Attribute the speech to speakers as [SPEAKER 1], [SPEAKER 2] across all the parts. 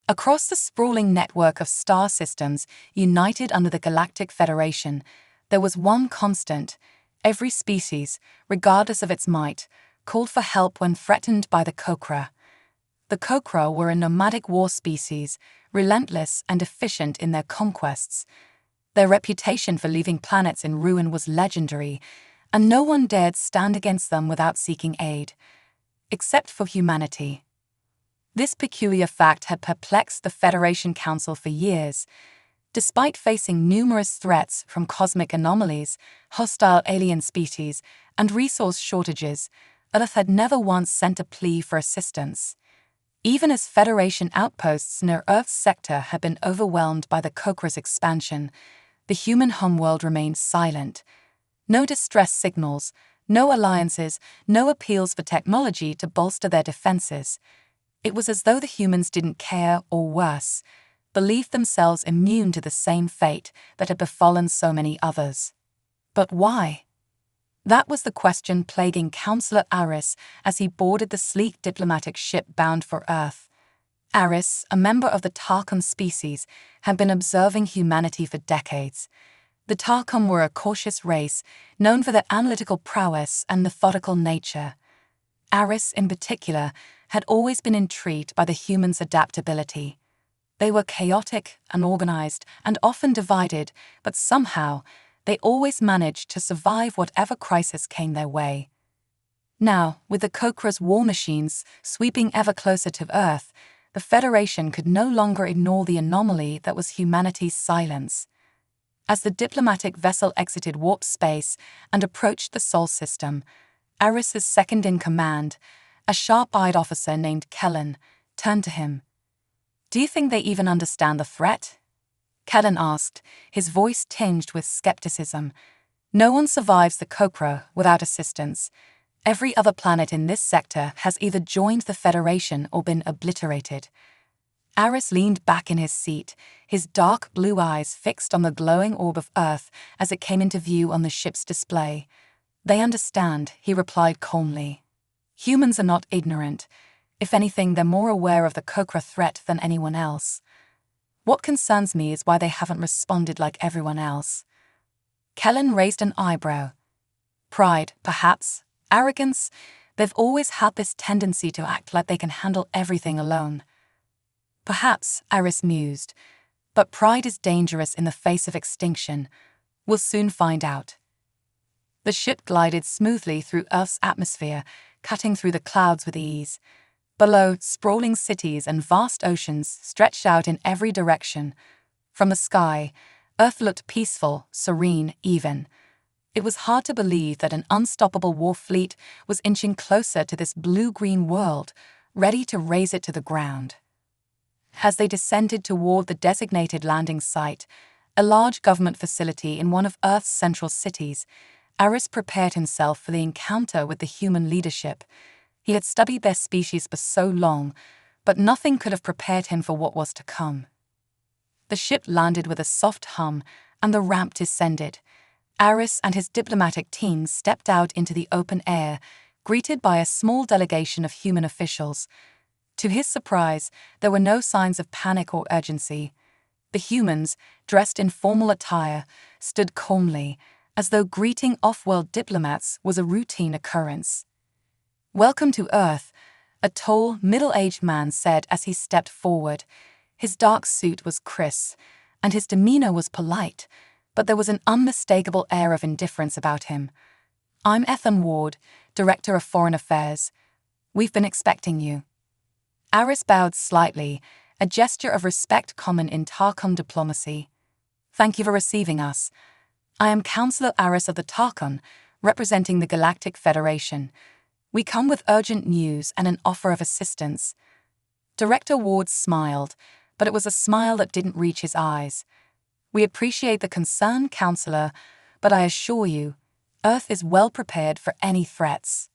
[SPEAKER 1] Across the sprawling network of star systems united under the Galactic Federation, there was one constant: every species, regardless of its might, called for help when threatened by the Kokra. The Kokra were a nomadic war species, relentless and efficient in their conquests. Their reputation for leaving planets in ruin was legendary, and no one dared stand against them without seeking aid. Except for humanity. This peculiar fact had perplexed the Federation Council for years. Despite facing numerous threats from cosmic anomalies, hostile alien species, and resource shortages, Earth had never once sent a plea for assistance. Even as Federation outposts near Earth's sector had been overwhelmed by the Kokra's expansion, the human homeworld remained silent. No distress signals, no alliances, no appeals for technology to bolster their defenses. It was as though the humans didn't care, or worse, believed themselves immune to the same fate that had befallen so many others. But why? That was the question plaguing Counselor Aris as he boarded the sleek diplomatic ship bound for Earth. Aris, a member of the Tarkon species, had been observing humanity for decades. The Tarkon were a cautious race, known for their analytical prowess and methodical nature. Aris, in particular, had always been intrigued by the humans' adaptability. They were chaotic, unorganized, and often divided, but somehow, they always managed to survive whatever crisis came their way. Now, with the Kokra's war machines sweeping ever closer to Earth, the Federation could no longer ignore the anomaly that was humanity's silence. As the diplomatic vessel exited warp space and approached the Sol system, Aris's second-in-command, a sharp-eyed officer named Kellen, turned to him. "Do you think they even understand the threat?" Kellen asked, his voice tinged with skepticism. "No one survives the Kokra without assistance. Every other planet in this sector has either joined the Federation or been obliterated." Aris leaned back in his seat, his dark blue eyes fixed on the glowing orb of Earth as it came into view on the ship's display. "They understand," he replied calmly. "Humans are not ignorant. If anything, they're more aware of the Kokra threat than anyone else. What concerns me is why they haven't responded like everyone else." Kellen raised an eyebrow. "Pride, perhaps. Arrogance. They've always had this tendency to act like they can handle everything alone." "Perhaps," Aris mused, "but pride is dangerous in the face of extinction. We'll soon find out." The ship glided smoothly through Earth's atmosphere, cutting through the clouds with ease. Below, sprawling cities and vast oceans stretched out in every direction. From the sky, Earth looked peaceful, serene, even. It was hard to believe that an unstoppable war fleet was inching closer to this blue-green world, ready to raze it to the ground. As they descended toward the designated landing site, a large government facility in one of Earth's central cities, Aris prepared himself for the encounter with the human leadership. He had studied their species for so long, but nothing could have prepared him for what was to come. The ship landed with a soft hum, and the ramp descended. Aris and his diplomatic team stepped out into the open air, greeted by a small delegation of human officials. To his surprise, there were no signs of panic or urgency. The humans, dressed in formal attire, stood calmly, as though greeting off-world diplomats was a routine occurrence. "Welcome to Earth," a tall, middle-aged man said as he stepped forward. His dark suit was crisp, and his demeanor was polite, but there was an unmistakable air of indifference about him. "I'm Ethan Ward, Director of Foreign Affairs. We've been expecting you." Aris bowed slightly, a gesture of respect common in Tarkon diplomacy. "Thank you for receiving us. I am Counselor Aris of the Tarkon, representing the Galactic Federation. We come with urgent news and an offer of assistance." Director Ward smiled, but it was a smile that didn't reach his eyes. "We appreciate the concern, Counselor, but I assure you, Earth is well prepared for any threats."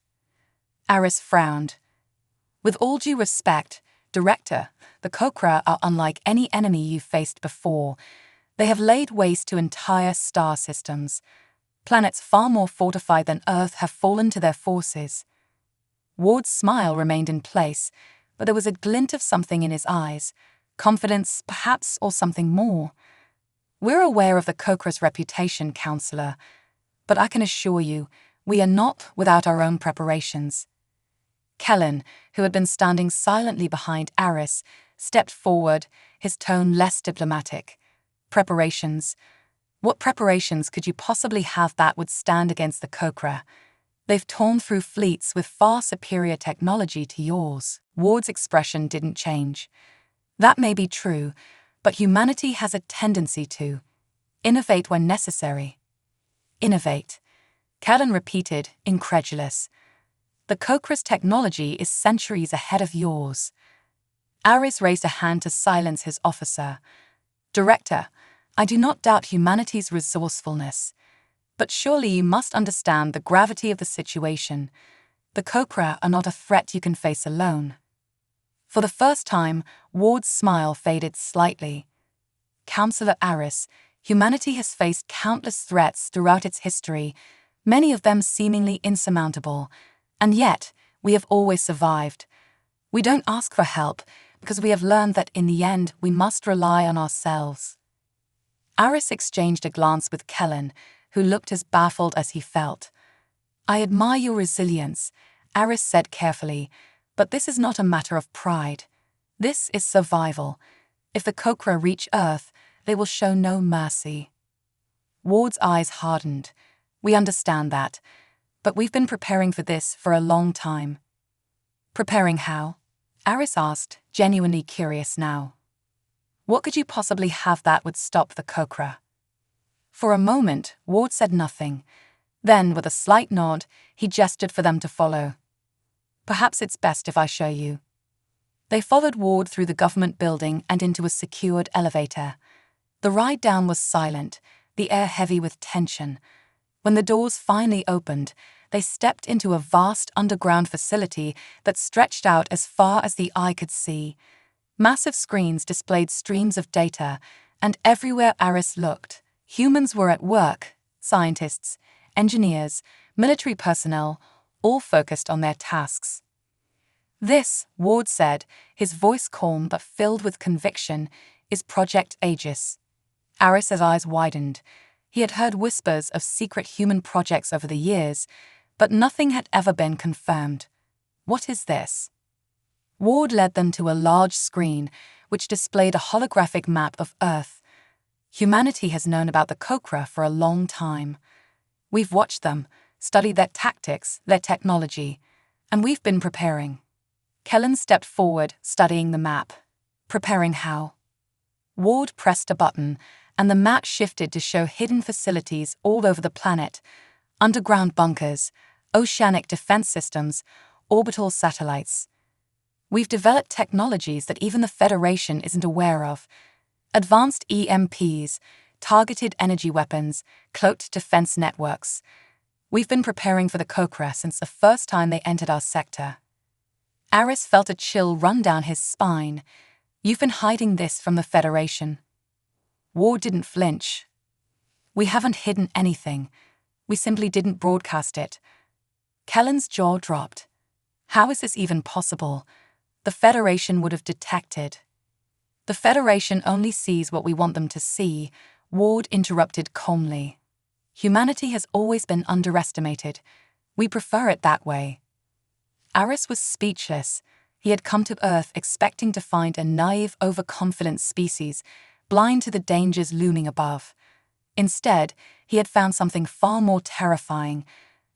[SPEAKER 1] Aris frowned. "With all due respect, Director, the Kokra are unlike any enemy you've faced before. They have laid waste to entire star systems. Planets far more fortified than Earth have fallen to their forces." Ward's smile remained in place, but there was a glint of something in his eyes, Confidence, perhaps, or something more? We're aware of the Cocra's reputation, Counselor, but I can assure you, we are not without our own preparations. Kellen, who had been standing silently behind Aris, stepped forward, his tone less diplomatic. Preparations? What preparations could you possibly have that would stand against the Cocra? They've torn through fleets with far superior technology to yours. Ward's expression didn't change. That may be true, but humanity has a tendency to innovate when necessary. Innovate, Kellen repeated, incredulous. The Cocra's technology is centuries ahead of yours. Aris raised a hand to silence his officer. Director, I do not doubt humanity's resourcefulness, but surely you must understand the gravity of the situation. The Cocra are not a threat you can face alone. For the first time, Ward's smile faded slightly. Counselor Aris, humanity has faced countless threats throughout its history, many of them seemingly insurmountable, and yet we have always survived. We don't ask for help because we have learned that in the end we must rely on ourselves. Aris exchanged a glance with Kellen, who looked as baffled as he felt. I admire your resilience, Aris said carefully, but this is not a matter of pride. This is survival. If the Cocra reach Earth, they will show no mercy. Ward's eyes hardened. We understand that, but we've been preparing for this for a long time. Preparing how? Aris asked, genuinely curious now. What could you possibly have that would stop the Cocra? For a moment, Ward said nothing. Then, with a slight nod, he gestured for them to follow. Perhaps it's best if I show you. They followed Ward through the government building and into a secured elevator. The ride down was silent, the air heavy with tension. When the doors finally opened, they stepped into a vast underground facility that stretched out as far as the eye could see. Massive screens displayed streams of data, and everywhere Aris looked, humans were at work, scientists, engineers, military personnel, all focused on their tasks. This, Ward said, his voice calm but filled with conviction, is Project Aegis. Aris's eyes widened. He had heard whispers of secret human projects over the years, but nothing had ever been confirmed. What is this? Ward led them to a large screen, which displayed a holographic map of Earth. Humanity has known about the Cocra for a long time. We've watched them, studied their tactics, their technology, and we've been preparing. Kellen stepped forward, studying the map. Preparing how? Ward pressed a button, and the map shifted to show hidden facilities all over the planet, underground bunkers, oceanic defense systems, orbital satellites. We've developed technologies that even the Federation isn't aware of. Advanced EMPs, targeted energy weapons, cloaked defense networks. We've been preparing for the Cocra since the first time they entered our sector. Aris felt a chill run down his spine. You've been hiding this from the Federation. Ward didn't flinch. We haven't hidden anything. We simply didn't broadcast it. Kellen's jaw dropped. How is this even possible? The Federation would have detected. The Federation only sees what we want them to see, Ward interrupted calmly. Humanity has always been underestimated. We prefer it that way. Aris was speechless. He had come to Earth expecting to find a naive, overconfident species, blind to the dangers looming above. Instead, he had found something far more terrifying,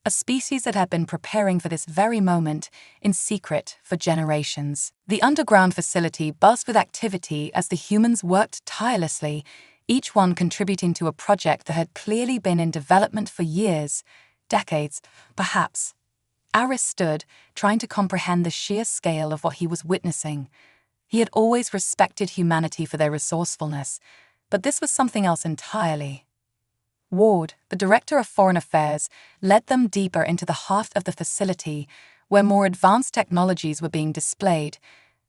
[SPEAKER 1] a species that had been preparing for this very moment in secret for generations. The underground facility buzzed with activity as the humans worked tirelessly, each one contributing to a project that had clearly been in development for years, decades, perhaps. Aris stood, trying to comprehend the sheer scale of what he was witnessing. He had always respected humanity for their resourcefulness, but this was something else entirely. Ward, the Director of Foreign Affairs, led them deeper into the heart of the facility, where more advanced technologies were being displayed.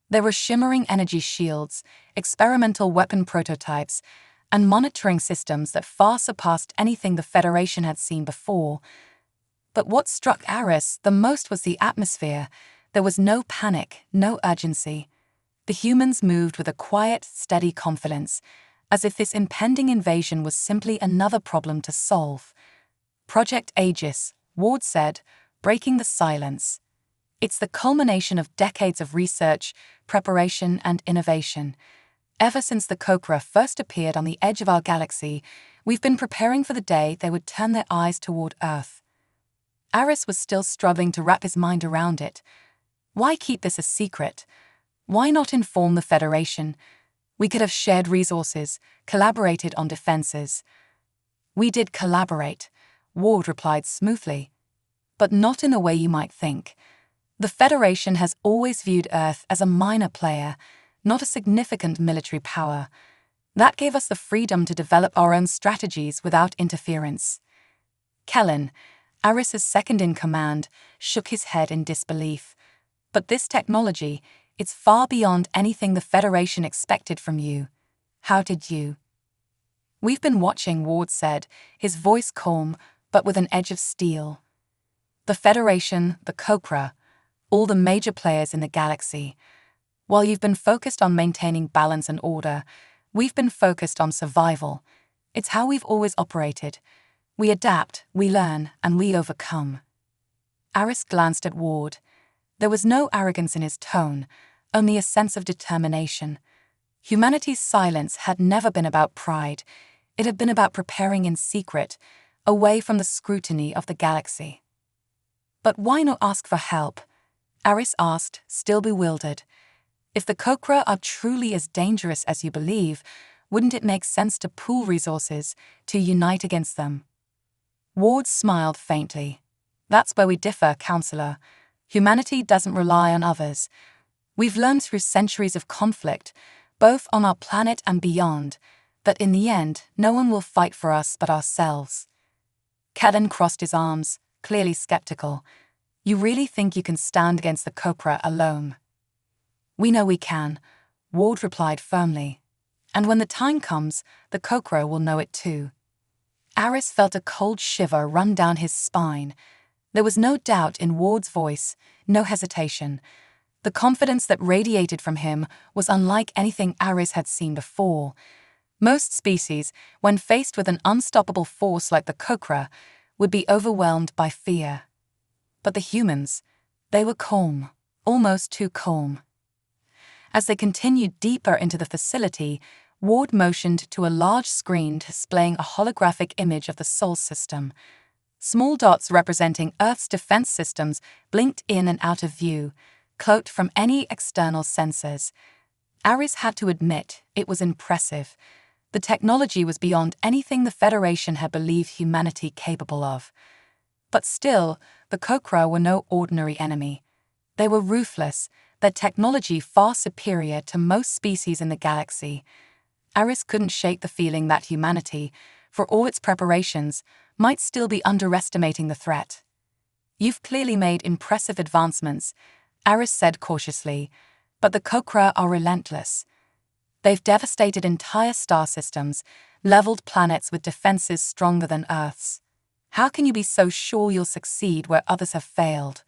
[SPEAKER 1] There were shimmering energy shields, experimental weapon prototypes, and monitoring systems that far surpassed anything the Federation had seen before. But what struck Aris the most was the atmosphere. There was no panic, no urgency. The humans moved with a quiet, steady confidence, as if this impending invasion was simply another problem to solve. Project Aegis, Ward said, breaking the silence. It's the culmination of decades of research, preparation, and innovation. Ever since the Kokra first appeared on the edge of our galaxy, we've been preparing for the day they would turn their eyes toward Earth. Aris was still struggling to wrap his mind around it. Why keep this a secret? Why not inform the Federation? We could have shared resources, collaborated on defenses. We did collaborate, Ward replied smoothly. But not in the way you might think. The Federation has always viewed Earth as a minor player, not a significant military power. That gave us the freedom to develop our own strategies without interference. Kellen, Aris's second-in-command, shook his head in disbelief. But this technology, it's far beyond anything the Federation expected from you. How did you? We've been watching, Ward said, his voice calm, but with an edge of steel. The Federation, the Kokra, all the major players in the galaxy. While you've been focused on maintaining balance and order, we've been focused on survival. It's how we've always operated. We adapt, we learn, and we overcome. Aris glanced at Ward. There was no arrogance in his tone, only a sense of determination. Humanity's silence had never been about pride. It had been about preparing in secret, away from the scrutiny of the galaxy. But why not ask for help? Aris asked, still bewildered. If the Kokra are truly as dangerous as you believe, wouldn't it make sense to pool resources, to unite against them? Ward smiled faintly. That's where we differ, Counselor. Humanity doesn't rely on others. We've learned through centuries of conflict, both on our planet and beyond, that in the end, no one will fight for us but ourselves. Kellen crossed his arms, clearly skeptical. You really think you can stand against the Kokra alone? We know we can, Ward replied firmly. And when the time comes, the Kokra will know it too. Aris felt a cold shiver run down his spine. There was no doubt in Ward's voice, no hesitation. The confidence that radiated from him was unlike anything Aris had seen before. Most species, when faced with an unstoppable force like the Kokra, would be overwhelmed by fear. But the humans, they were calm, almost too calm. As they continued deeper into the facility, Ward motioned to a large screen displaying a holographic image of the Sol system. Small dots representing Earth's defense systems blinked in and out of view, cloaked from any external sensors. Aris had to admit it was impressive. The technology was beyond anything the Federation had believed humanity capable of. But still, the Kokra were no ordinary enemy. They were ruthless, their technology far superior to most species in the galaxy. Aris couldn't shake the feeling that humanity, for all its preparations, might still be underestimating the threat. You've clearly made impressive advancements, Aris said cautiously, but the Kokra are relentless. They've devastated entire star systems, leveled planets with defenses stronger than Earth's. How can you be so sure you'll succeed where others have failed?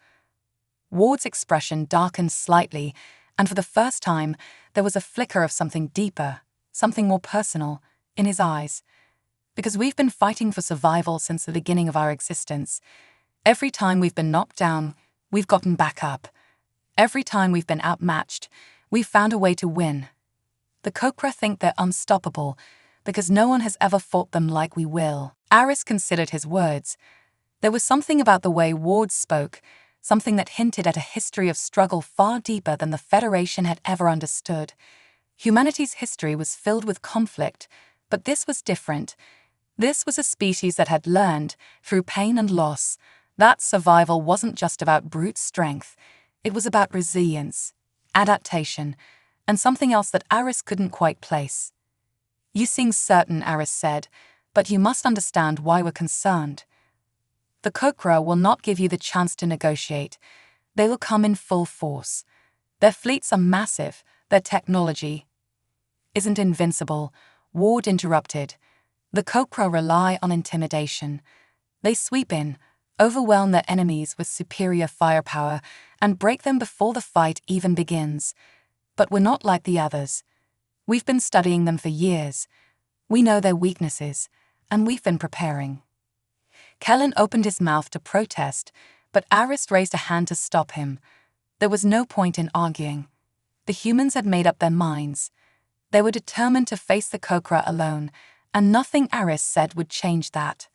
[SPEAKER 1] Ward's expression darkened slightly, and for the first time, there was a flicker of something deeper, something more personal, in his eyes. Because we've been fighting for survival since the beginning of our existence. Every time we've been knocked down, we've gotten back up. Every time we've been outmatched, we've found a way to win. The Kokra think they're unstoppable, because no one has ever fought them like we will. Aris considered his words. There was something about the way Ward spoke, something that hinted at a history of struggle far deeper than the Federation had ever understood. Humanity's history was filled with conflict, but this was different. This was a species that had learned, through pain and loss, that survival wasn't just about brute strength. It was about resilience, adaptation, and something else that Aris couldn't quite place. You seem certain, Aris said, but you must understand why we're concerned. The Kokra will not give you the chance to negotiate. They will come in full force. Their fleets are massive, their technology isn't invincible, Ward interrupted. The Kokra rely on intimidation. They sweep in, overwhelm their enemies with superior firepower, and break them before the fight even begins. But we're not like the others. We've been studying them for years. We know their weaknesses, and we've been preparing. Kellen opened his mouth to protest, but Aris raised a hand to stop him. There was no point in arguing. The humans had made up their minds. They were determined to face the Kokra alone, and nothing Aris said would change that.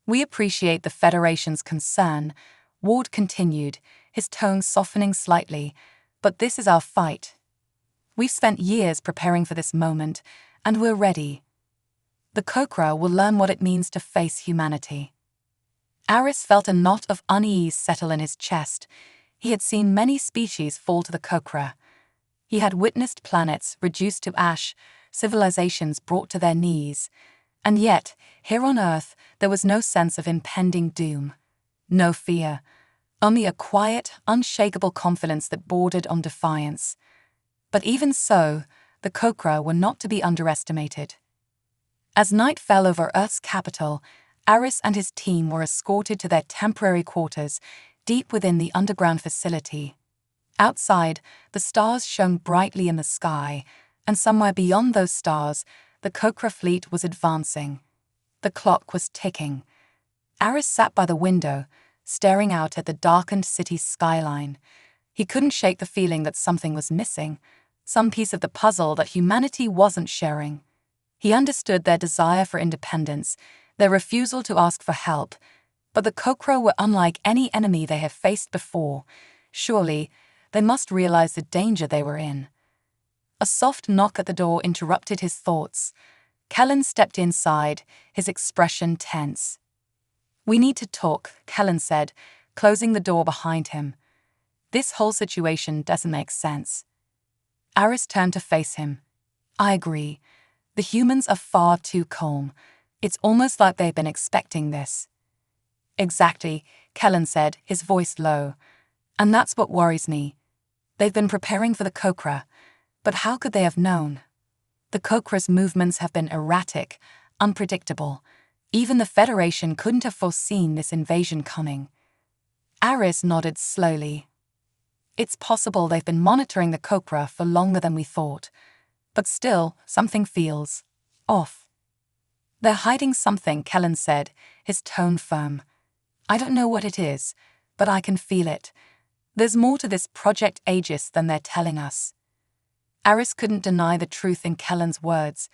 [SPEAKER 1] We appreciate the Federation's concern, Ward continued, his tone softening slightly, but this is our fight. We've spent years preparing for this moment, and we're ready. The Kokra will learn what it means to face humanity. Aris felt a knot of unease settle in his chest. He had seen many species fall to the Kokra. He had witnessed planets reduced to ash, civilizations brought to their knees. And yet, here on Earth, there was no sense of impending doom. No fear. Only a quiet, unshakable confidence that bordered on defiance. But even so, the Kokra were not to be underestimated. As night fell over Earth's capital, Aris and his team were escorted to their temporary quarters, deep within the underground facility. Outside, the stars shone brightly in the sky, and somewhere beyond those stars, the Kokra fleet was advancing. The clock was ticking. Aris sat by the window, staring out at the darkened city's skyline. He couldn't shake the feeling that something was missing, some piece of the puzzle that humanity wasn't sharing. He understood their desire for independence, their refusal to ask for help, but the Kokra were unlike any enemy they have faced before. Surely, they must realize the danger they were in. A soft knock at the door interrupted his thoughts. Kellen stepped inside, his expression tense. "We need to talk," Kellen said, closing the door behind him. "This whole situation doesn't make sense." Aris turned to face him. "I agree. The humans are far too calm. It's almost like they've been expecting this." "Exactly," Kellen said, his voice low. "And that's what worries me. They've been preparing for the Kokra, but how could they have known? The Kokra's movements have been erratic, unpredictable. Even the Federation couldn't have foreseen this invasion coming." Aris nodded slowly. "It's possible they've been monitoring the Kokra for longer than we thought. But still, something feels off." "They're hiding something," Kellen said, his tone firm. "I don't know what it is, but I can feel it. There's more to this Project Aegis than they're telling us." Aris couldn't deny the truth in Kellen's words.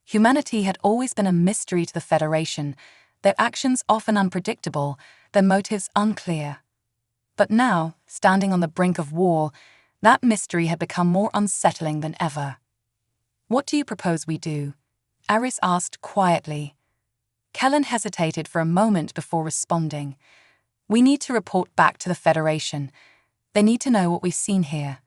[SPEAKER 1] Humanity had always been a mystery to the Federation, their actions often unpredictable, their motives unclear. But now, standing on the brink of war, that mystery had become more unsettling than ever. "What do you propose we do?" Aris asked quietly. Kellen hesitated for a moment before responding. "We need to report back to the Federation. They need to know what we've seen here.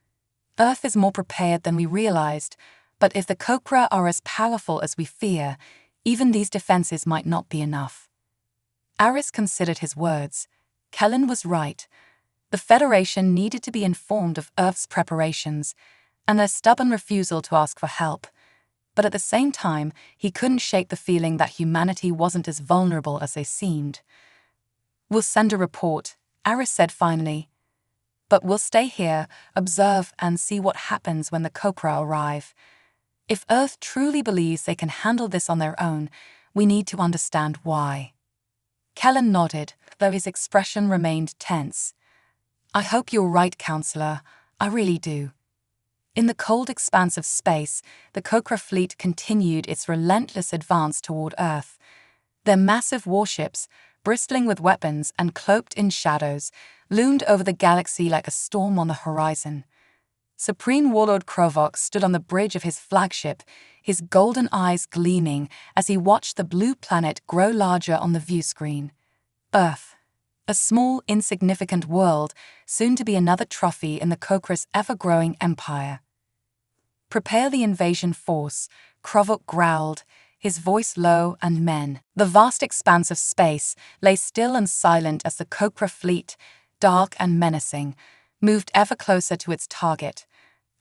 [SPEAKER 1] Earth is more prepared than we realized, but if the Kokra are as powerful as we fear, even these defenses might not be enough." Aris considered his words. Kellen was right. The Federation needed to be informed of Earth's preparations, and their stubborn refusal to ask for help. But at the same time, he couldn't shake the feeling that humanity wasn't as vulnerable as they seemed. "We'll send a report," Aris said finally. "But we'll stay here, observe, and see what happens when the Kokra arrive. If Earth truly believes they can handle this on their own, we need to understand why." Kellen nodded, though his expression remained tense. "I hope you're right, Counselor. I really do." In the cold expanse of space, the Kokra fleet continued its relentless advance toward Earth. Their massive warships, bristling with weapons and cloaked in shadows, loomed over the galaxy like a storm on the horizon. Supreme Warlord Krovok stood on the bridge of his flagship, his golden eyes gleaming as he watched the blue planet grow larger on the view screen. Earth, a small, insignificant world, soon to be another trophy in the Kokra's ever-growing empire. "Prepare the invasion force," Krovok growled, his voice low and men. The vast expanse of space lay still and silent as the Kokra fleet, dark and menacing, moved ever closer to its target.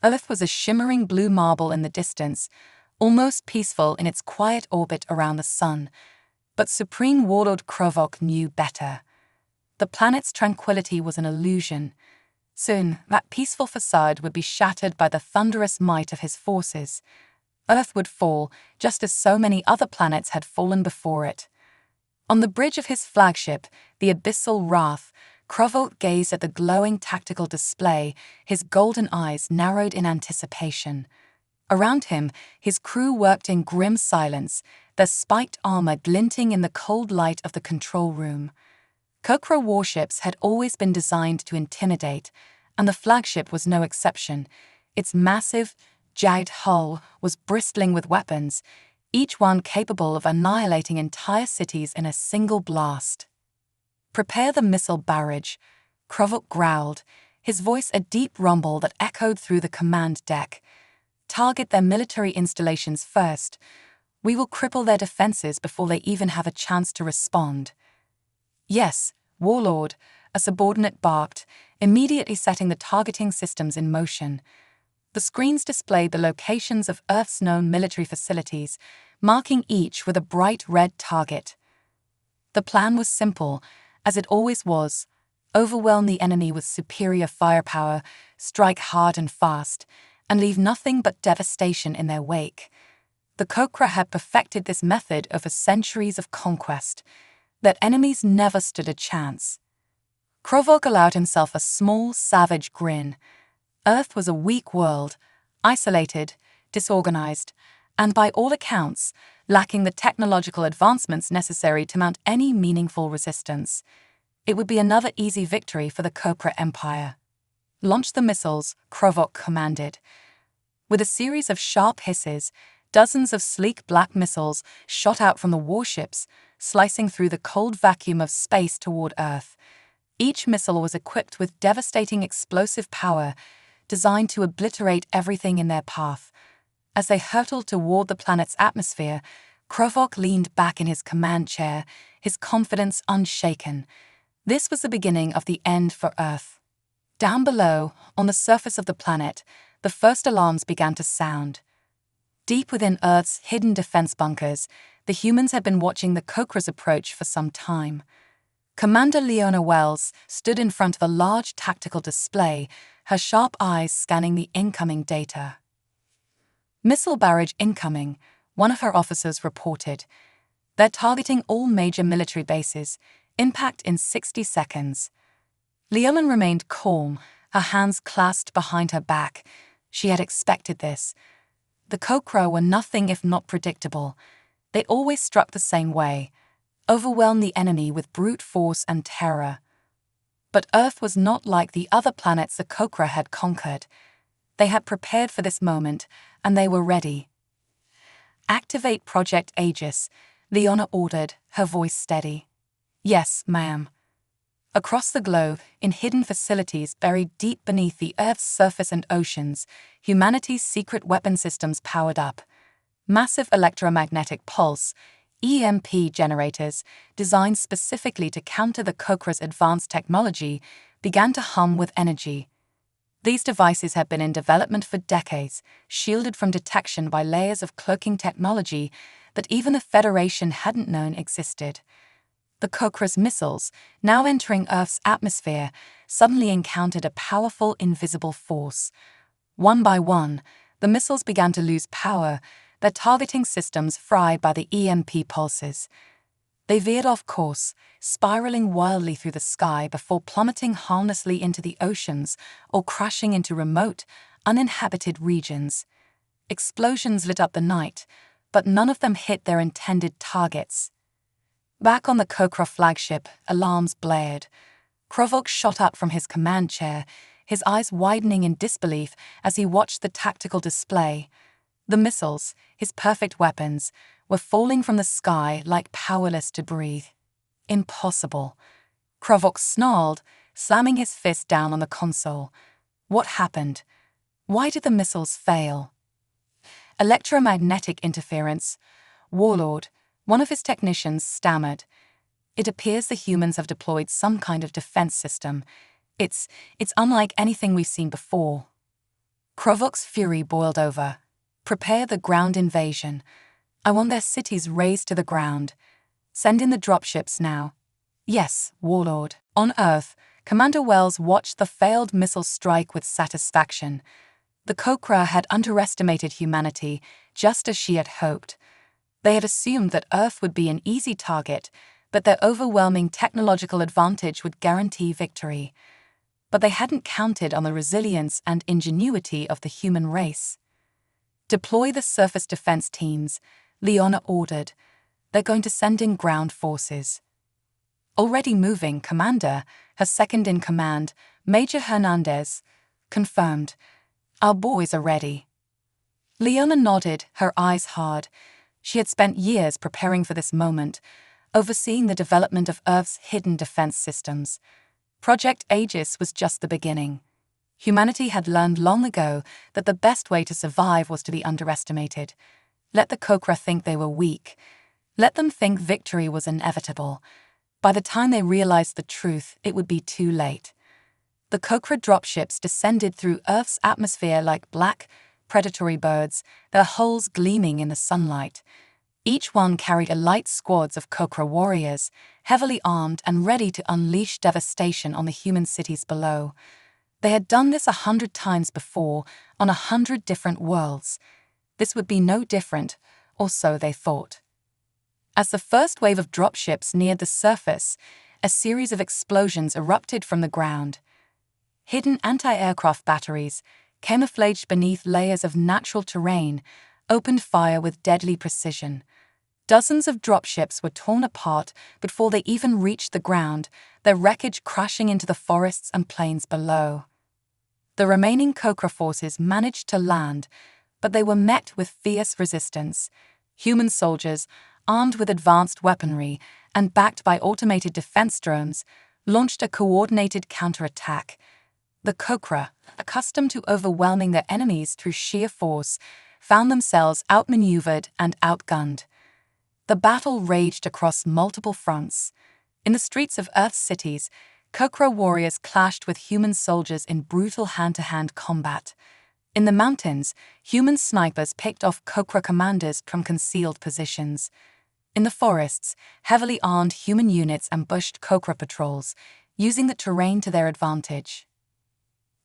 [SPEAKER 1] Earth was a shimmering blue marble in the distance, almost peaceful in its quiet orbit around the sun. But Supreme Warlord Krovok knew better. The planet's tranquility was an illusion. Soon, that peaceful facade would be shattered by the thunderous might of his forces. Earth would fall, just as so many other planets had fallen before it. On the bridge of his flagship, the Abyssal Wrath, Krovok gazed at the glowing tactical display, his golden eyes narrowed in anticipation. Around him, his crew worked in grim silence, their spiked armor glinting in the cold light of the control room. Kokra warships had always been designed to intimidate, and the flagship was no exception. Its massive, jagged hull was bristling with weapons, each one capable of annihilating entire cities in a single blast. "Prepare the missile barrage," Krovok growled, his voice a deep rumble that echoed through the command deck. "Target their military installations first. We will cripple their defenses before they even have a chance to respond." "Yes, Warlord," a subordinate barked, immediately setting the targeting systems in motion. The screens displayed the locations of Earth's known military facilities, marking each with a bright red target. The plan was simple, as it always was: overwhelm the enemy with superior firepower, strike hard and fast, and leave nothing but devastation in their wake. The Kokra had perfected this method over centuries of conquest. Their enemies never stood a chance. Krovok allowed himself a small, savage grin. Earth was a weak world, isolated, disorganized, and by all accounts, lacking the technological advancements necessary to mount any meaningful resistance. It would be another easy victory for the Kokra Empire. "Launch the missiles," Krovok commanded. With a series of sharp hisses, dozens of sleek black missiles shot out from the warships, slicing through the cold vacuum of space toward Earth. Each missile was equipped with devastating explosive power, designed to obliterate everything in their path. As they hurtled toward the planet's atmosphere, Krovok leaned back in his command chair, his confidence unshaken. This was the beginning of the end for Earth. Down below, on the surface of the planet, the first alarms began to sound. Deep within Earth's hidden defense bunkers, the humans had been watching the Kokras approach for some time. Commander Leona Wells stood in front of a large tactical display, her sharp eyes scanning the incoming data. "Missile barrage incoming," one of her officers reported. "They're targeting all major military bases. Impact in 60 seconds. Leona remained calm, her hands clasped behind her back. She had expected this. The Kokra were nothing if not predictable. They always struck the same way: overwhelm the enemy with brute force and terror. But Earth was not like the other planets the Kokra had conquered. They had prepared for this moment, and they were ready. "Activate Project Aegis," Leona ordered, her voice steady. "Yes, ma'am." Across the globe, in hidden facilities buried deep beneath the Earth's surface and oceans, humanity's secret weapon systems powered up. Massive electromagnetic pulse, EMP generators, designed specifically to counter the Kokra's advanced technology, began to hum with energy. These devices had been in development for decades, shielded from detection by layers of cloaking technology that even the Federation hadn't known existed. The Kokra's missiles, now entering Earth's atmosphere, suddenly encountered a powerful invisible force. One by one, the missiles began to lose power, their targeting systems fried by the EMP pulses. They veered off course, spiraling wildly through the sky before plummeting harmlessly into the oceans or crashing into remote, uninhabited regions. Explosions lit up the night, but none of them hit their intended targets. Back on the Kokra flagship, alarms blared. Krovok shot up from his command chair, his eyes widening in disbelief as he watched the tactical display. The missiles, his perfect weapons, were falling from the sky like powerless debris. Impossible. Krovok snarled, slamming his fist down on the console. What happened? Why did the missiles fail? "Electromagnetic interference," Warlord, one of his technicians, stammered. "It appears the humans have deployed some kind of defense system. It's unlike anything we've seen before." Krovok's fury boiled over. "Prepare the ground invasion. I want their cities razed to the ground. Send in the dropships now." "Yes, Warlord." On Earth, Commander Wells watched the failed missile strike with satisfaction. The Cocra had underestimated humanity, just as she had hoped. They had assumed that Earth would be an easy target, but their overwhelming technological advantage would guarantee victory. But they hadn't counted on the resilience and ingenuity of the human race. "Deploy the surface defense teams," Leona ordered. "They're going to send in ground forces." "Already moving, Commander," her second-in-command, Major Hernandez, confirmed. "Our boys are ready." Leona nodded, her eyes hard. She had spent years preparing for this moment, overseeing the development of Earth's hidden defense systems. Project Aegis was just the beginning. Humanity had learned long ago that the best way to survive was to be underestimated. Let the Cocra think they were weak. Let them think victory was inevitable. By the time they realized the truth, it would be too late. The Cocra dropships descended through Earth's atmosphere like black, predatory birds, their hulls gleaming in the sunlight. Each one carried elite squads of Cocra warriors, heavily armed and ready to unleash devastation on the human cities below. They had done this 100 times before, on 100 different worlds. This would be no different, or so they thought. As the first wave of dropships neared the surface, a series of explosions erupted from the ground. Hidden anti-aircraft batteries, camouflaged beneath layers of natural terrain, opened fire with deadly precision. Dozens of dropships were torn apart before they even reached the ground, their wreckage crashing into the forests and plains below. The remaining Cocra forces managed to land, but they were met with fierce resistance. Human soldiers, armed with advanced weaponry and backed by automated defense drones, launched a coordinated counterattack. The Cocra, accustomed to overwhelming their enemies through sheer force, found themselves outmaneuvered and outgunned. The battle raged across multiple fronts. In the streets of Earth's cities, Cocra warriors clashed with human soldiers in brutal hand-to-hand combat. In the mountains, human snipers picked off Cocra commanders from concealed positions. In the forests, heavily armed human units ambushed Cocra patrols, using the terrain to their advantage.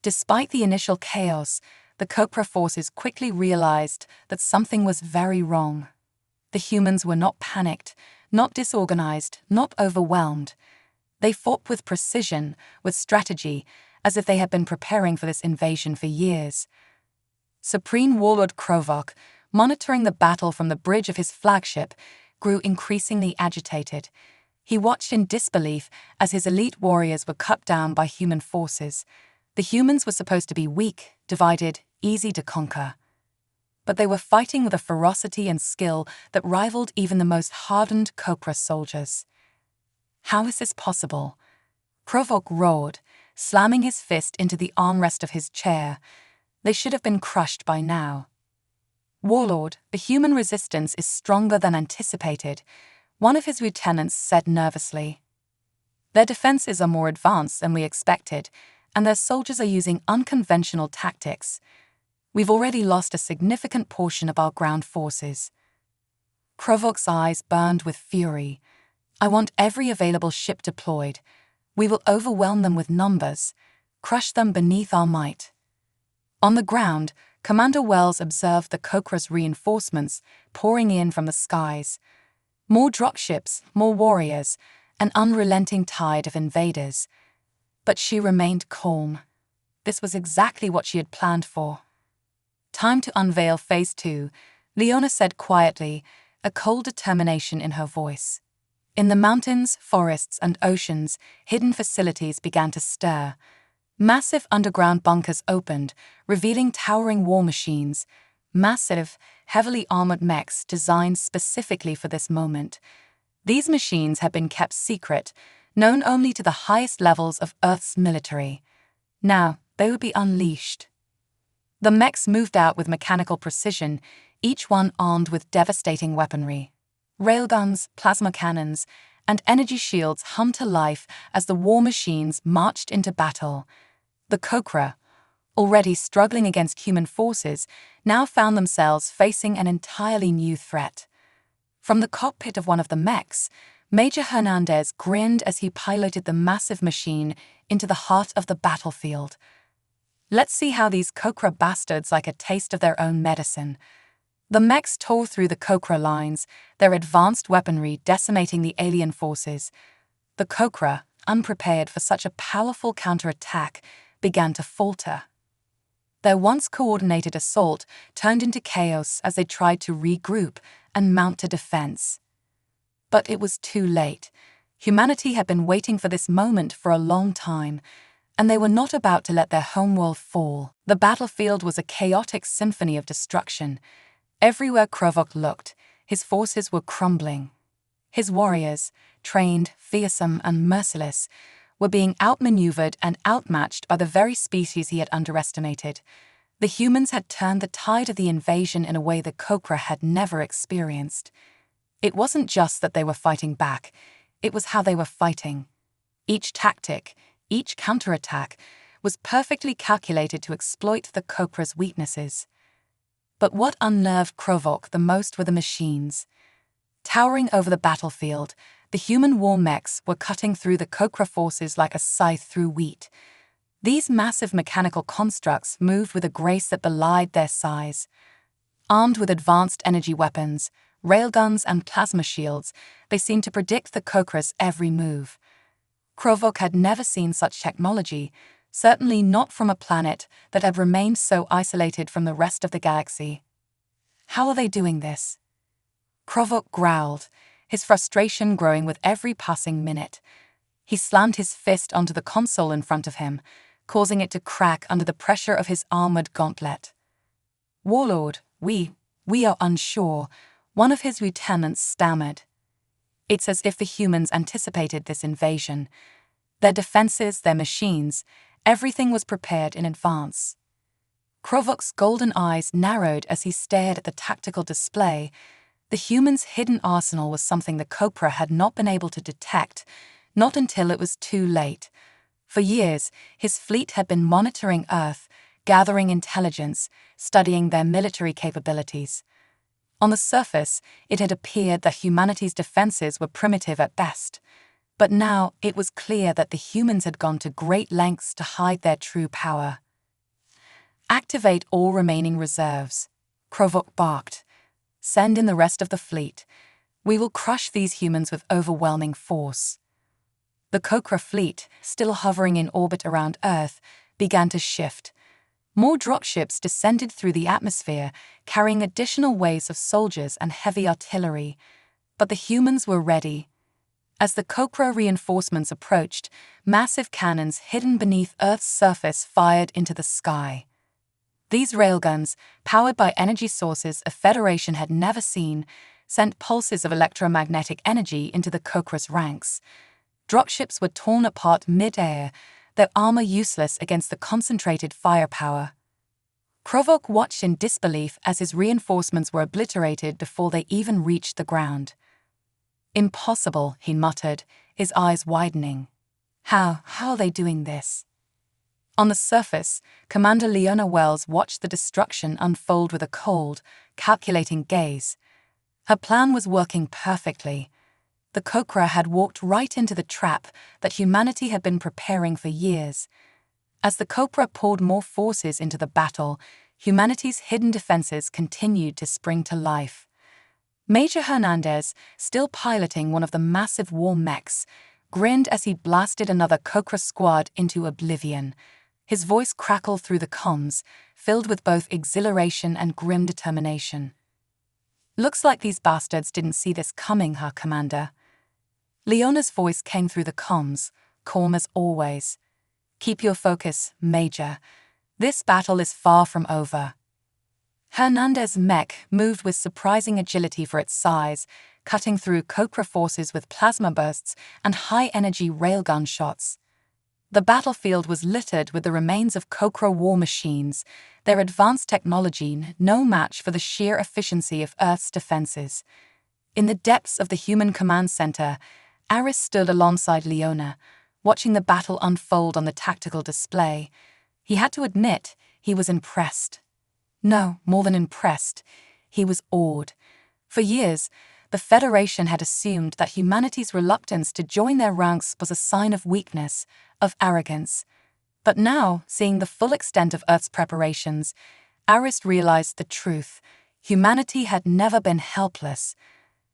[SPEAKER 1] Despite the initial chaos, the Cocra forces quickly realized that something was very wrong. The humans were not panicked, not disorganized, not overwhelmed. They fought with precision, with strategy, as if they had been preparing for this invasion for years. Supreme Warlord Krovok, monitoring the battle from the bridge of his flagship, grew increasingly agitated. He watched in disbelief as his elite warriors were cut down by human forces. The humans were supposed to be weak, divided, easy to conquer. But they were fighting with a ferocity and skill that rivaled even the most hardened Cocra soldiers. How is this possible? Krovok roared, slamming his fist into the armrest of his chair. They should have been crushed by now. "Warlord, the human resistance is stronger than anticipated," one of his lieutenants said nervously. "Their defenses are more advanced than we expected, and their soldiers are using unconventional tactics. We've already lost a significant portion of our ground forces." Krovok's eyes burned with fury. "I want every available ship deployed. We will overwhelm them with numbers, crush them beneath our might." On the ground, Commander Wells observed the Cocra's reinforcements pouring in from the skies. More dropships, more warriors, an unrelenting tide of invaders. But she remained calm. This was exactly what she had planned for. "Time to unveil Phase 2, Leona said quietly, a cold determination in her voice. In the mountains, forests, and oceans, hidden facilities began to stir. Massive underground bunkers opened, revealing towering war machines, massive, heavily armored mechs designed specifically for this moment. These machines had been kept secret, known only to the highest levels of Earth's military. Now, they would be unleashed. The mechs moved out with mechanical precision, each one armed with devastating weaponry. Railguns, plasma cannons, and energy shields hummed to life as the war machines marched into battle. The Cocra, already struggling against human forces, now found themselves facing an entirely new threat. From the cockpit of one of the mechs, Major Hernandez grinned as he piloted the massive machine into the heart of the battlefield. Let's see how these Kokra bastards like a taste of their own medicine. The mechs tore through the Kokra lines, their advanced weaponry decimating the alien forces. The Kokra, unprepared for such a powerful counterattack, began to falter. Their once coordinated assault turned into chaos as they tried to regroup and mount a defense. But it was too late. Humanity had been waiting for this moment for a long time, and they were not about to let their homeworld fall. The battlefield was a chaotic symphony of destruction. Everywhere Krovok looked, his forces were crumbling. His warriors, trained, fearsome, and merciless, were being outmaneuvered and outmatched by the very species he had underestimated. The humans had turned the tide of the invasion in a way the Kokra had never experienced. It wasn't just that they were fighting back, it was how they were fighting. Each tactic, each counterattack, was perfectly calculated to exploit the Kokra's weaknesses. But what unnerved Krovok the most were the machines. Towering over the battlefield, the human war mechs were cutting through the Kokra forces like a scythe through wheat. These massive mechanical constructs moved with a grace that belied their size. Armed with advanced energy weapons, railguns and plasma shields, they seemed to predict the Kokra's every move. Krovok had never seen such technology, certainly not from a planet that had remained so isolated from the rest of the galaxy. How are they doing this? Krovok growled, his frustration growing with every passing minute. He slammed his fist onto the console in front of him, causing it to crack under the pressure of his armored gauntlet. Warlord, we are unsure, one of his lieutenants stammered. It's as if the humans anticipated this invasion. Their defenses, their machines, everything was prepared in advance. Krovok's golden eyes narrowed as he stared at the tactical display. The humans' hidden arsenal was something the Kokra had not been able to detect, not until it was too late. For years, his fleet had been monitoring Earth, gathering intelligence, studying their military capabilities. On the surface, it had appeared that humanity's defenses were primitive at best. But now it was clear that the humans had gone to great lengths to hide their true power. Activate all remaining reserves, Krovok barked. Send in the rest of the fleet. We will crush these humans with overwhelming force. The Kokra fleet, still hovering in orbit around Earth, began to shift. More dropships descended through the atmosphere, carrying additional waves of soldiers and heavy artillery. But the humans were ready. As the Kokra reinforcements approached, massive cannons hidden beneath Earth's surface fired into the sky. These railguns, powered by energy sources a Federation had never seen, sent pulses of electromagnetic energy into the Kokra's ranks. Dropships were torn apart mid-air, their armor useless against the concentrated firepower. Krovok watched in disbelief as his reinforcements were obliterated before they even reached the ground. Impossible, he muttered, his eyes widening. How are they doing this? On the surface, Commander Leona Wells watched the destruction unfold with a cold, calculating gaze. Her plan was working perfectly. The Kokra had walked right into the trap that humanity had been preparing for years. As the Kokra poured more forces into the battle, humanity's hidden defenses continued to spring to life. Major Hernandez, still piloting one of the massive war mechs, grinned as he blasted another Kokra squad into oblivion. His voice crackled through the comms, filled with both exhilaration and grim determination. Looks like these bastards didn't see this coming, huh, Commander? Leona's voice came through the comms, calm as always. Keep your focus, Major. This battle is far from over. Hernandez's mech moved with surprising agility for its size, cutting through Kokra forces with plasma bursts and high-energy railgun shots. The battlefield was littered with the remains of Kokra war machines, their advanced technology no match for the sheer efficiency of Earth's defenses. In the depths of the human command center, Aris stood alongside Leona, watching the battle unfold on the tactical display. He had to admit he was impressed. No, more than impressed. He was awed. For years, the Federation had assumed that humanity's reluctance to join their ranks was a sign of weakness, of arrogance. But now, seeing the full extent of Earth's preparations, Arist realized the truth. Humanity had never been helpless.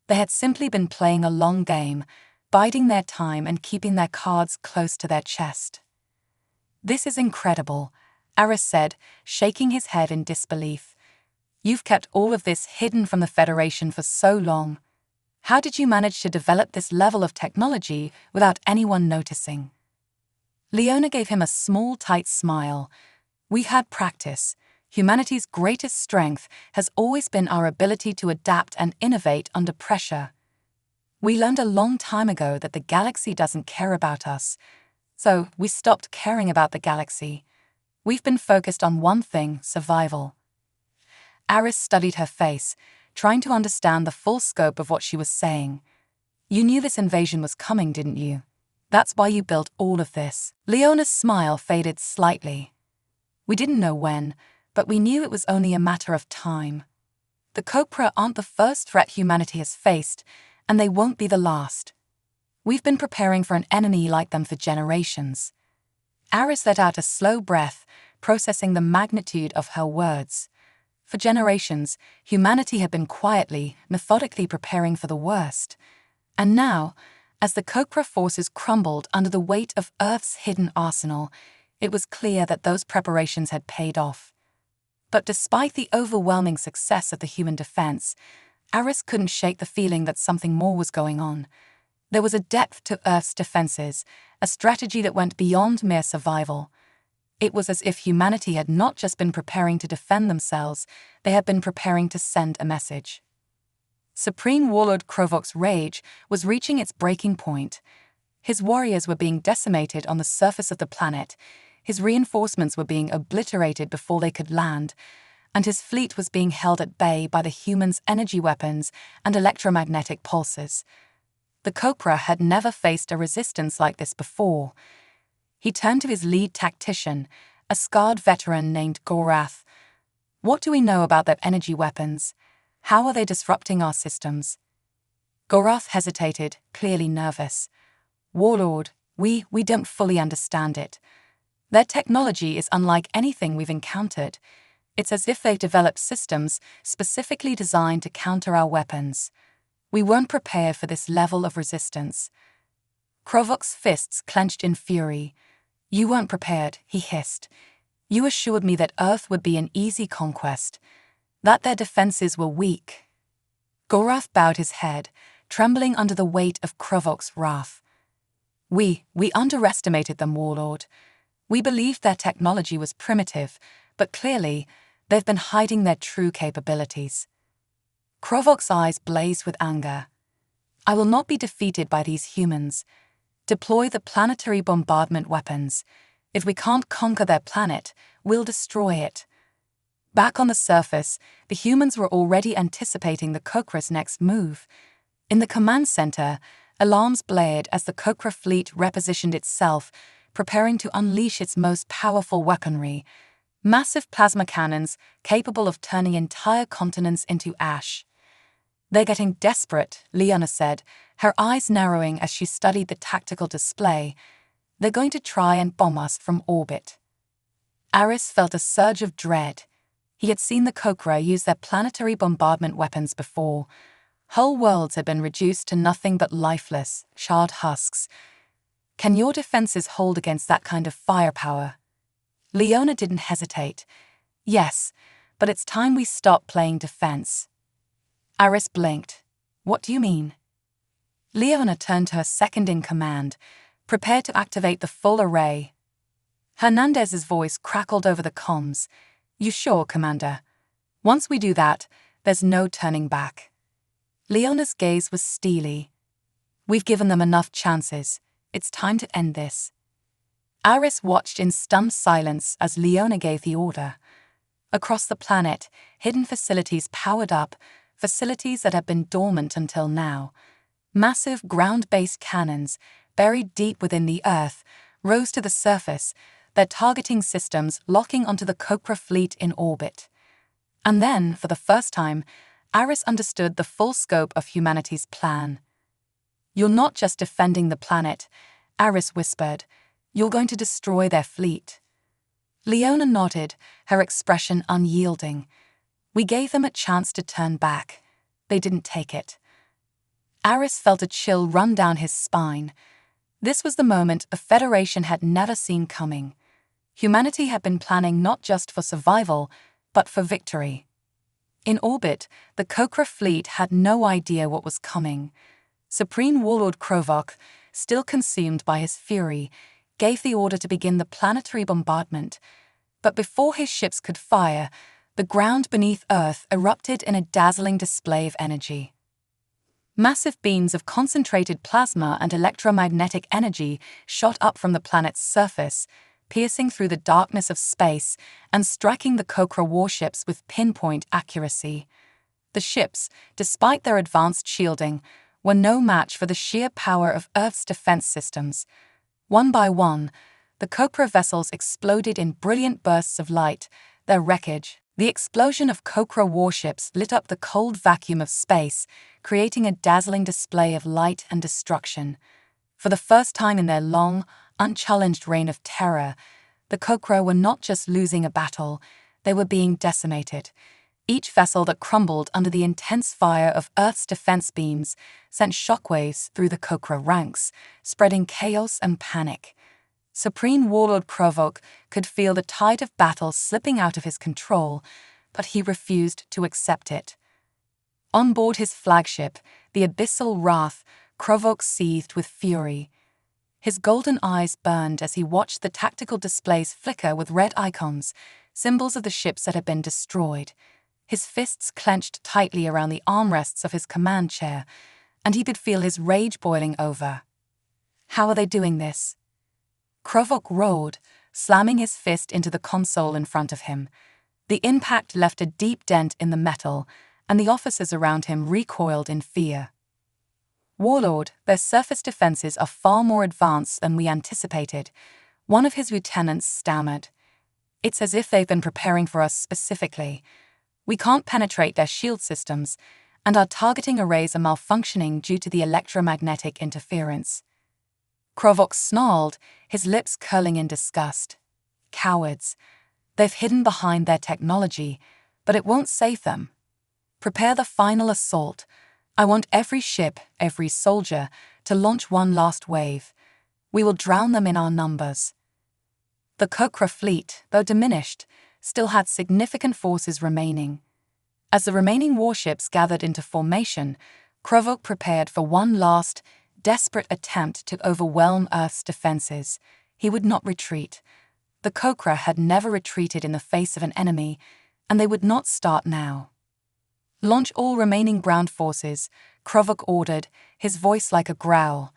[SPEAKER 1] They had simply been playing a long game, biding their time and keeping their cards close to their chest. "This is incredible," Arist said, shaking his head in disbelief. "You've kept all of this hidden from the Federation for so long. How did you manage to develop this level of technology without anyone noticing?" Leona gave him a small, tight smile. "We had practice. Humanity's greatest strength has always been our ability to adapt and innovate under pressure. We learned a long time ago that the galaxy doesn't care about us, so we stopped caring about the galaxy. We've been focused on one thing: survival." Aris studied her face, trying to understand the full scope of what she was saying. "You knew this invasion was coming, didn't you? That's why you built all of this." Leona's smile faded slightly. "We didn't know when, but we knew it was only a matter of time. The Copra aren't the first threat humanity has faced, and they won't be the last. We've been preparing for an enemy like them for generations." Aris let out a slow breath, processing the magnitude of her words. For generations, humanity had been quietly, methodically preparing for the worst. And now, as the Copra forces crumbled under the weight of Earth's hidden arsenal, it was clear that those preparations had paid off. But despite the overwhelming success of the human defense, Aris couldn't shake the feeling that something more was going on. There was a depth to Earth's defenses, a strategy that went beyond mere survival. It was as if humanity had not just been preparing to defend themselves, they had been preparing to send a message. Supreme Warlord Krovok's rage was reaching its breaking point. His warriors were being decimated on the surface of the planet, his reinforcements were being obliterated before they could land, and his fleet was being held at bay by the humans' energy weapons and electromagnetic pulses. The Copra had never faced a resistance like this before. He turned to his lead tactician, a scarred veteran named Gorath. "What do we know about their energy weapons? How are they disrupting our systems?" Gorath hesitated, clearly nervous. "Warlord, we don't fully understand it. Their technology is unlike anything we've encountered. It's as if they've developed systems specifically designed to counter our weapons. We weren't prepared for this level of resistance." Krovok's fists clenched in fury. "You weren't prepared," he hissed. "You assured me that Earth would be an easy conquest, that their defenses were weak." Gorath bowed his head, trembling under the weight of Krovok's wrath. We underestimated them, Warlord. We believed their technology was primitive, but clearly, they've been hiding their true capabilities." Krovok's eyes blazed with anger. "I will not be defeated by these humans. Deploy the planetary bombardment weapons. If we can't conquer their planet, we'll destroy it." Back on the surface, the humans were already anticipating the Copra's next move. In the command center, alarms blared as the Copra fleet repositioned itself, preparing to unleash its most powerful weaponry: massive plasma cannons capable of turning entire continents into ash. "They're getting desperate," Leona said, her eyes narrowing as she studied the tactical display. "They're going to try and bomb us from orbit." Aris felt a surge of dread. He had seen the Copra use their planetary bombardment weapons before. Whole worlds had been reduced to nothing but lifeless, charred husks. "Can your defenses hold against that kind of firepower?" Leona didn't hesitate. "Yes, but it's time we stop playing defense." Aris blinked. "What do you mean?" Leona turned to her second-in-command, prepared to activate the full array. Hernandez's voice crackled over the comms. "You sure, Commander? Once we do that, there's no turning back." Leona's gaze was steely. "We've given them enough chances. It's time to end this." Aris watched in stunned silence as Leona gave the order. Across the planet, hidden facilities powered up, facilities that had been dormant until now. Massive ground-based cannons, buried deep within the Earth, rose to the surface, their targeting systems locking onto the Copra fleet in orbit. And then, for the first time, Aris understood the full scope of humanity's plan. "You're not just defending the planet," Aris whispered. "You're going to destroy their fleet." Leona nodded, her expression unyielding. "We gave them a chance to turn back. They didn't take it." Aris felt a chill run down his spine. This was the moment the Federation had never seen coming. Humanity had been planning not just for survival, but for victory. In orbit, the Kokra fleet had no idea what was coming. Supreme Warlord Krovok, still consumed by his fury, gave the order to begin the planetary bombardment. But before his ships could fire, the ground beneath Earth erupted in a dazzling display of energy. Massive beams of concentrated plasma and electromagnetic energy shot up from the planet's surface, piercing through the darkness of space and striking the Kokra warships with pinpoint accuracy. The ships, despite their advanced shielding, were no match for the sheer power of Earth's defense systems. One by one, the Kokra vessels exploded in brilliant bursts of light, their wreckage. The explosion of Kokra warships lit up the cold vacuum of space, creating a dazzling display of light and destruction. For the first time in their long, unchallenged reign of terror, the Kokra were not just losing a battle, they were being decimated. Each vessel that crumbled under the intense fire of Earth's defense beams sent shockwaves through the Kokra ranks, spreading chaos and panic. Supreme Warlord Krovok could feel the tide of battle slipping out of his control, but he refused to accept it. On board his flagship, the Abyssal Wrath, Krovok seethed with fury. His golden eyes burned as he watched the tactical displays flicker with red icons, symbols of the ships that had been destroyed. His fists clenched tightly around the armrests of his command chair, and he could feel his rage boiling over. "How are they doing this?" Krovok roared, slamming his fist into the console in front of him. The impact left a deep dent in the metal, and the officers around him recoiled in fear. "Warlord, their surface defenses are far more advanced than we anticipated," one of his lieutenants stammered. "It's as if they've been preparing for us specifically. We can't penetrate their shield systems, and our targeting arrays are malfunctioning due to the electromagnetic interference." Krovok snarled, his lips curling in disgust. "Cowards. They've hidden behind their technology, but it won't save them. Prepare the final assault. I want every ship, every soldier, to launch one last wave. We will drown them in our numbers." The Kokra fleet, though diminished, still had significant forces remaining. As the remaining warships gathered into formation, Krovok prepared for one last, desperate attempt to overwhelm Earth's defenses. He would not retreat. The Kokra had never retreated in the face of an enemy, and they would not start now. "Launch all remaining ground forces," Krovok ordered, his voice like a growl.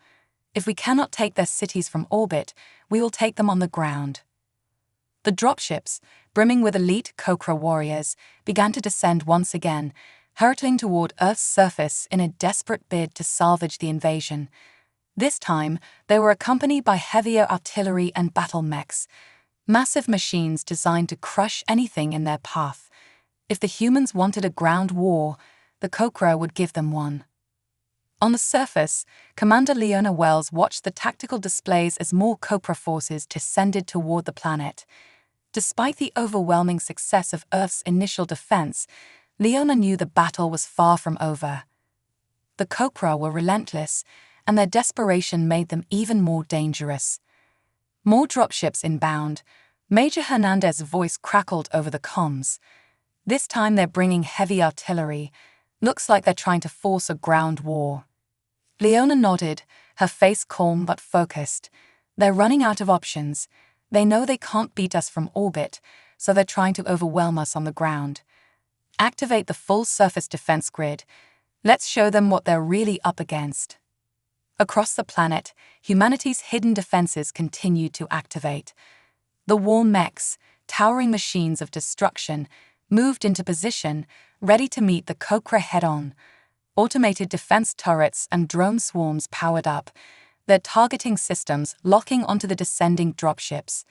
[SPEAKER 1] "If we cannot take their cities from orbit, we will take them on the ground." The dropships, brimming with elite Kokra warriors, began to descend once again, hurtling toward Earth's surface in a desperate bid to salvage the invasion. This time, they were accompanied by heavier artillery and battle mechs, massive machines designed to crush anything in their path. If the humans wanted a ground war, the Kokra would give them one. On the surface, Commander Leona Wells watched the tactical displays as more Kokra forces descended toward the planet. Despite the overwhelming success of Earth's initial defense, Leona knew the battle was far from over. The Kokra were relentless, and their desperation made them even more dangerous. More dropships inbound. Major Hernandez's voice crackled over the comms. "This time they're bringing heavy artillery. Looks like they're trying to force a ground war." Leona nodded, her face calm but focused. "They're running out of options. They know they can't beat us from orbit, so they're trying to overwhelm us on the ground. Activate the full surface defense grid. Let's show them what they're really up against." Across the planet, humanity's hidden defenses continued to activate. The war mechs, towering machines of destruction, moved into position, ready to meet the Kokra head-on. Automated defense turrets and drone swarms powered up, their targeting systems locking onto the descending dropships.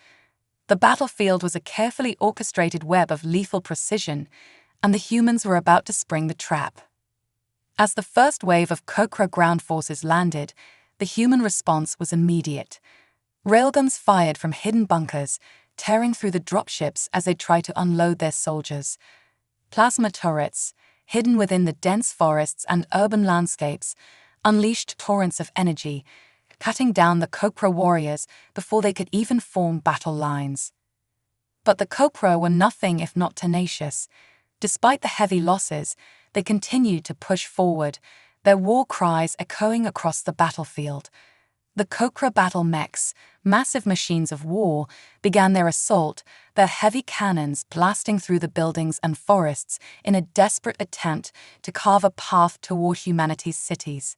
[SPEAKER 1] The battlefield was a carefully orchestrated web of lethal precision, and the humans were about to spring the trap. As the first wave of Kokra ground forces landed, the human response was immediate. Railguns fired from hidden bunkers, tearing through the dropships as they tried to unload their soldiers. Plasma turrets, hidden within the dense forests and urban landscapes, unleashed torrents of energy, cutting down the Kokra warriors before they could even form battle lines. But the Kokra were nothing if not tenacious. Despite the heavy losses, they continued to push forward, their war cries echoing across the battlefield. The Kokra battle mechs, massive machines of war, began their assault, their heavy cannons blasting through the buildings and forests in a desperate attempt to carve a path toward humanity's cities.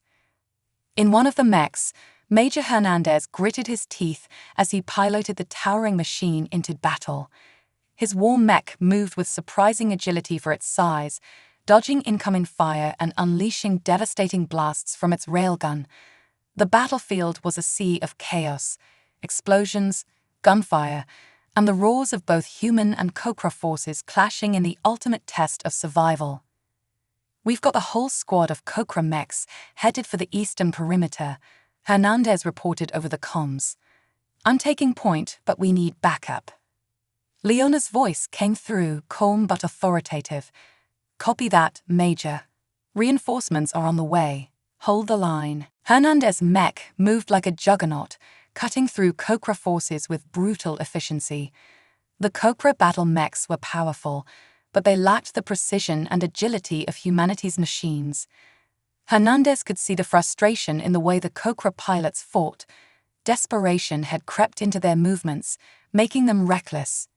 [SPEAKER 1] In one of the mechs, Major Hernandez gritted his teeth as he piloted the towering machine into battle. His war mech moved with surprising agility for its size, dodging incoming fire and unleashing devastating blasts from its railgun. The battlefield was a sea of chaos, explosions, gunfire, and the roars of both human and Kokra forces clashing in the ultimate test of survival. "We've got the whole squad of Kokra mechs headed for the eastern perimeter," Hernandez reported over the comms. "I'm taking point, but we need backup." Leona's voice came through, calm but authoritative. "Copy that, Major. Reinforcements are on the way. Hold the line." Hernandez's mech moved like a juggernaut, cutting through Kokra forces with brutal efficiency. The Kokra battle mechs were powerful, but they lacked the precision and agility of humanity's machines. Hernandez could see the frustration in the way the Kokra pilots fought. Desperation had crept into their movements, making them reckless.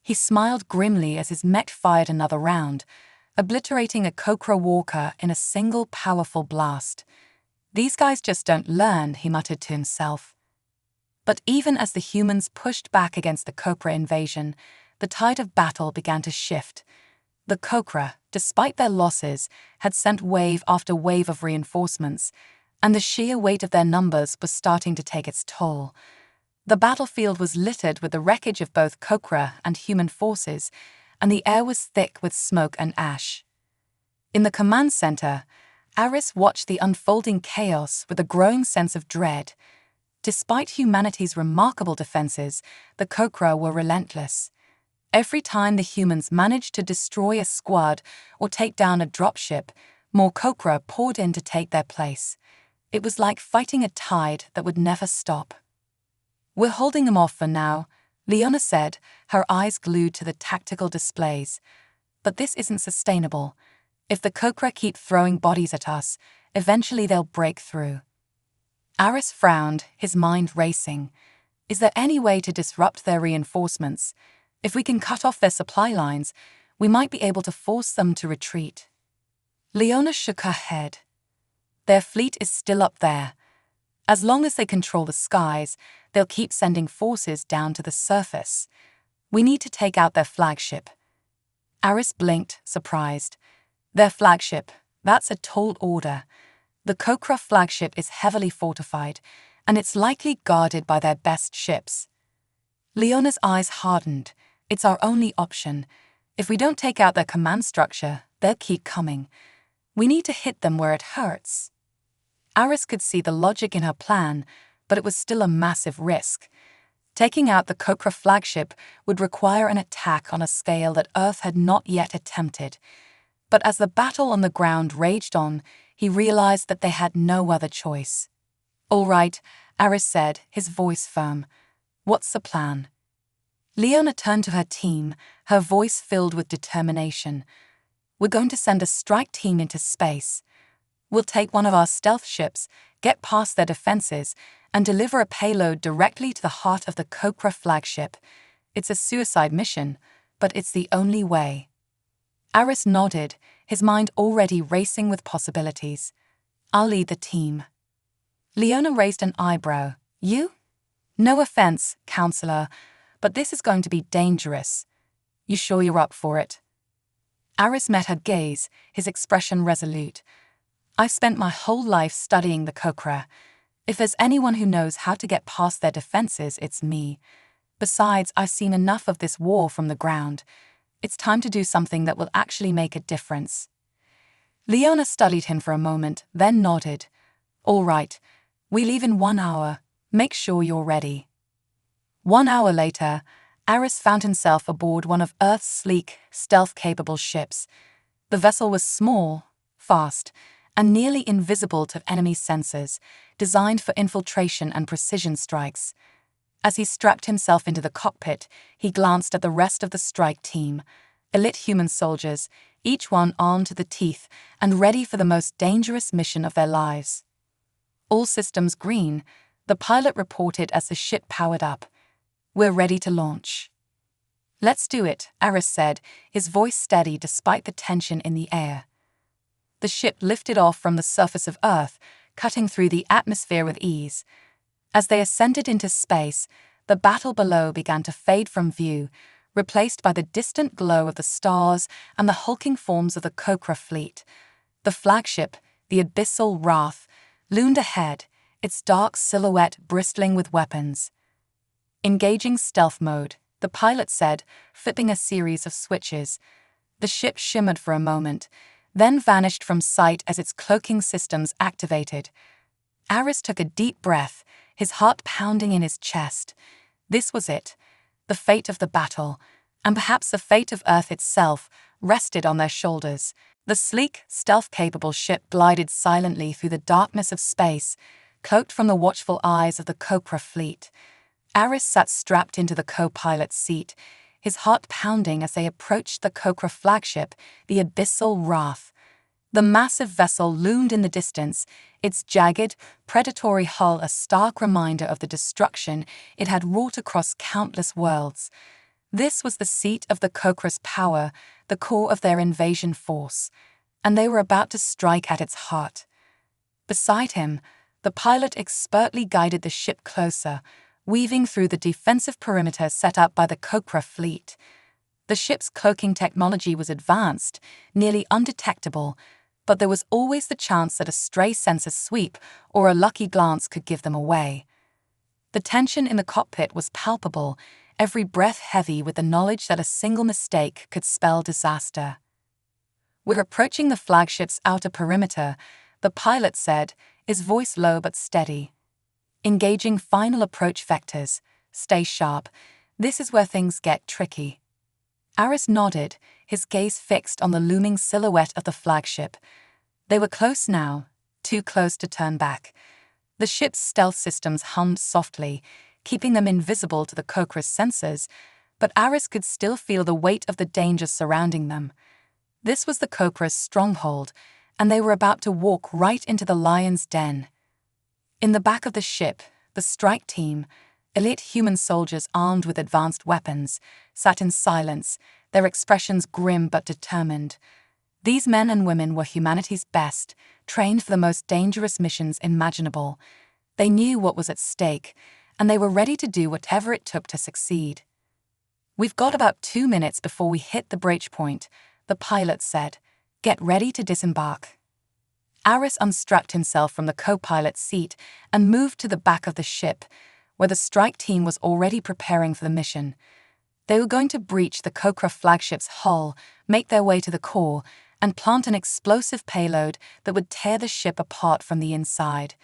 [SPEAKER 1] He smiled grimly as his mech fired another round, obliterating a Kokra walker in a single powerful blast. "These guys just don't learn," he muttered to himself. But even as the humans pushed back against the Kokra invasion, the tide of battle began to shift. The Kokra, despite their losses, had sent wave after wave of reinforcements, and the sheer weight of their numbers was starting to take its toll. The battlefield was littered with the wreckage of both Kokra and human forces, and the air was thick with smoke and ash. In the command center, Aris watched the unfolding chaos with a growing sense of dread. Despite humanity's remarkable defenses, the Kokra were relentless. Every time the humans managed to destroy a squad or take down a dropship, more Kokra poured in to take their place. It was like fighting a tide that would never stop. "We're holding them off for now," Leona said, her eyes glued to the tactical displays. "But this isn't sustainable. If the Kokra keep throwing bodies at us, eventually they'll break through." Aris frowned, his mind racing. "Is there any way to disrupt their reinforcements? If we can cut off their supply lines, we might be able to force them to retreat." Leona shook her head. "Their fleet is still up there. As long as they control the skies, they'll keep sending forces down to the surface. We need to take out their flagship." Aris blinked, surprised. "Their flagship, that's a tall order. The Kokra flagship is heavily fortified, and it's likely guarded by their best ships." Leona's eyes hardened. "It's our only option. If we don't take out their command structure, they'll keep coming. We need to hit them where it hurts." Aris could see the logic in her plan, but it was still a massive risk. Taking out the Kokra flagship would require an attack on a scale that Earth had not yet attempted. But as the battle on the ground raged on, he realized that they had no other choice. "All right," Aris said, his voice firm. "What's the plan?" Leona turned to her team, her voice filled with determination. "We're going to send a strike team into space. We'll take one of our stealth ships, get past their defenses, and deliver a payload directly to the heart of the Kokra flagship. It's a suicide mission, but it's the only way." Aris nodded, his mind already racing with possibilities. "I'll lead the team." Leona raised an eyebrow. "You?" "No offense, counselor, but this is going to be dangerous. You sure you're up for it?" Aris met her gaze, his expression resolute. "I've spent my whole life studying the Kokra. If there's anyone who knows how to get past their defenses, it's me. Besides, I've seen enough of this war from the ground. It's time to do something that will actually make a difference. Leona studied him for a moment, then nodded. All right, we leave in 1 hour. Make sure you're ready. 1 hour later, Aris found himself aboard one of Earth's sleek, stealth-capable ships. The vessel was small, fast, and nearly invisible to enemy sensors, designed for infiltration and precision strikes. As he strapped himself into the cockpit, he glanced at the rest of the strike team, elite human soldiers, each one armed to the teeth and ready for the most dangerous mission of their lives. All systems green, the pilot reported as the ship powered up. We're ready to launch. Let's do it, Aris said, his voice steady despite the tension in the air. The ship lifted off from the surface of Earth, cutting through the atmosphere with ease. As they ascended into space, the battle below began to fade from view, replaced by the distant glow of the stars and the hulking forms of the Kokra fleet. The flagship, the Abyssal Wrath, loomed ahead, its dark silhouette bristling with weapons. Engaging stealth mode, the pilot said, flipping a series of switches. The ship shimmered for a moment, then vanished from sight as its cloaking systems activated. Aris took a deep breath, his heart pounding in his chest. This was it. The fate of the battle, and perhaps the fate of Earth itself, rested on their shoulders. The sleek, stealth-capable ship glided silently through the darkness of space, cloaked from the watchful eyes of the Kokra fleet. Aris sat strapped into the co-pilot's seat, his heart pounding as they approached the Kokra flagship, the Abyssal Wrath. The massive vessel loomed in the distance, its jagged, predatory hull a stark reminder of the destruction it had wrought across countless worlds. This was the seat of the Kokra's power, the core of their invasion force, and they were about to strike at its heart. Beside him, the pilot expertly guided the ship closer, weaving through the defensive perimeter set up by the Kokra fleet. The ship's cloaking technology was advanced, nearly undetectable, but there was always the chance that a stray sensor sweep or a lucky glance could give them away. The tension in the cockpit was palpable, every breath heavy with the knowledge that a single mistake could spell disaster. We're approaching the flagship's outer perimeter, the pilot said, his voice low but steady. Engaging final approach vectors. Stay sharp. This is where things get tricky. Aris nodded, his gaze fixed on the looming silhouette of the flagship. They were close now, too close to turn back. The ship's stealth systems hummed softly, keeping them invisible to the Kokra's sensors, but Aris could still feel the weight of the danger surrounding them. This was the Kokra's stronghold, and they were about to walk right into the lion's den. In the back of the ship, the strike team, elite human soldiers armed with advanced weapons, sat in silence, their expressions grim but determined. These men and women were humanity's best, trained for the most dangerous missions imaginable. They knew what was at stake, and they were ready to do whatever it took to succeed. "We've got about 2 minutes before we hit the breach point," the pilot said. "Get ready to disembark." Aris unstrapped himself from the co-pilot's seat and moved to the back of the ship, where the strike team was already preparing for the mission. They were going to breach the Kokra flagship's hull, make their way to the core, and plant an explosive payload that would tear the ship apart from the inside.